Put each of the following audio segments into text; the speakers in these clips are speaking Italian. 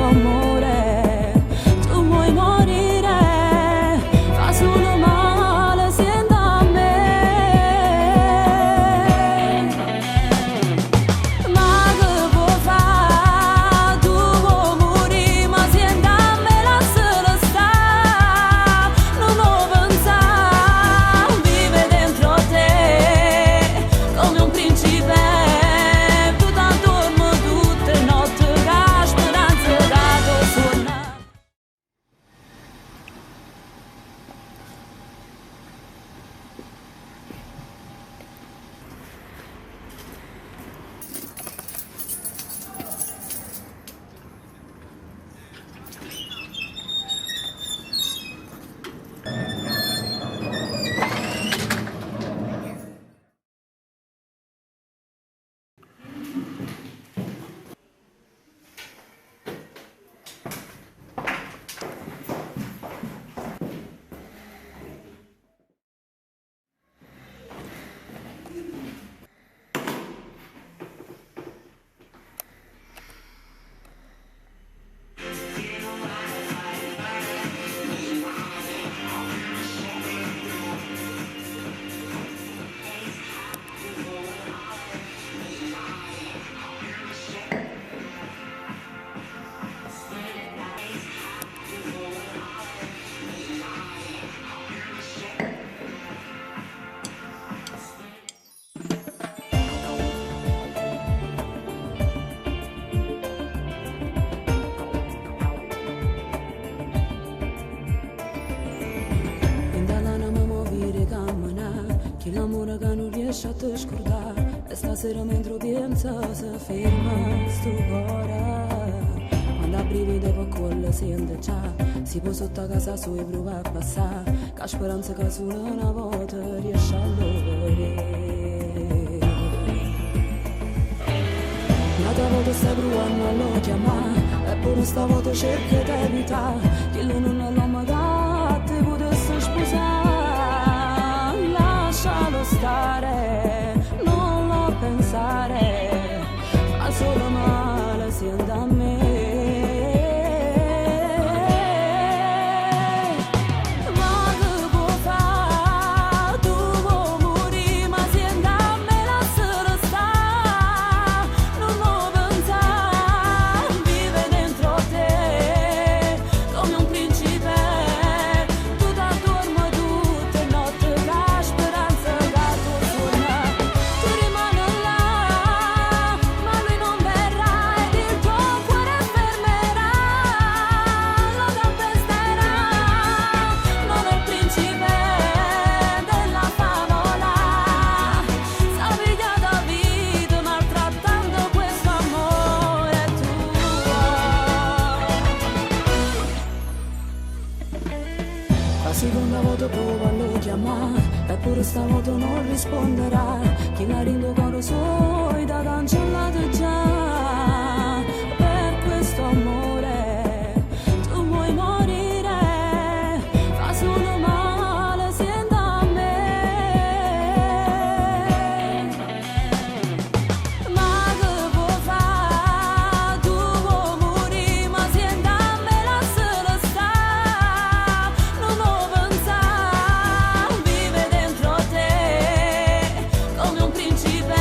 amore tu vuoi morire, fa solo male sento a me. Ma che può fare, tu vuoi morire, ma sento a me, lascialo stare, non lo pensare, vive dentro te come un principe, tu t'adormi tutte le notti, che speranza che suona. Che l'amore che non riesce a te scordare, e stasera mentre penso si ferma sto cuore. Quando a brividi per quello sente già, si può sotto casa sua e prova a passare, che speranza che solo una volta riesce a lovare. Un'altra volta stai provando a lo chiamare, eppure stavolta cerca di evitare, che lui non è l'uomo che ti potesse sposare. Lascialo stare, non lo pensare, fa solo male, senta a me. Ma che può fare, tu vuoi morire, ma senta a me, lascialo stare, non lo pensare, vive dentro te come un principe, tu t'addormi tutte le notti, che speranza che tu suona. Tu rimani là, ma lui non verrà ed il tuo cuore fermerà, lo calpesterà, non è il principe della favola, sta pigliata a vita maltrattando questo amore tuo. La seconda volta prova a lo chiamare, eppure stavolta non risponderà, che la rindo coro suoi da cancellato già. Per questo amore tu vuoi morire, fa solo male, senta a me. Ma che può fare, tu vuoi morire, ma senta a me, lascialo stare, non lo pensare, vive dentro te come un principe,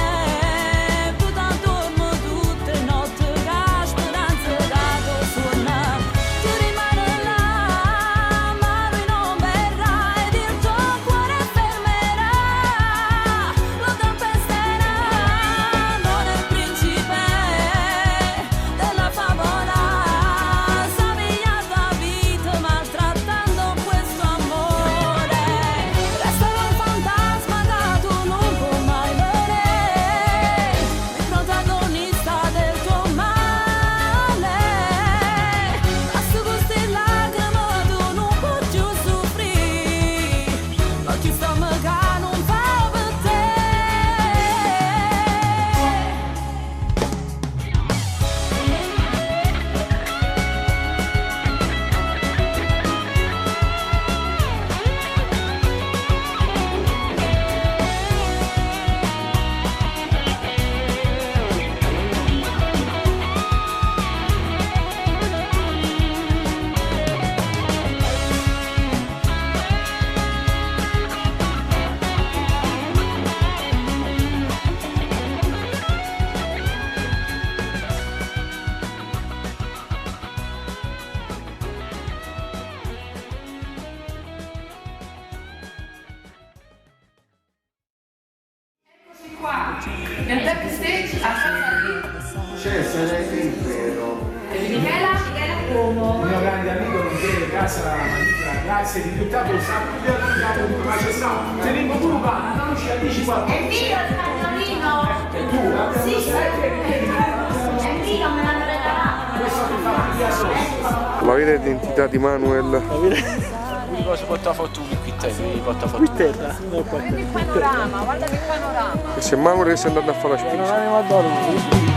nel backstage a C'è Sereni, credo. Michela Como. Il mio grande amico nonché casa magnifica, grazie di tutta questa ma c'è stato. Se vengo pure qua, non ci anticipa. È mio il cagnolino! E tu, Sì, sì. È mio, me l'hanno regalato. questo mi fa via sotto. La vera identità di Manuel. Mi posso portare foto qui te, mi porta foto. Qui terra, no qua. Guarda il panorama, guarda che panorama. Questo è Manuel che sta andando a fare la spesa. Non avevo addosso.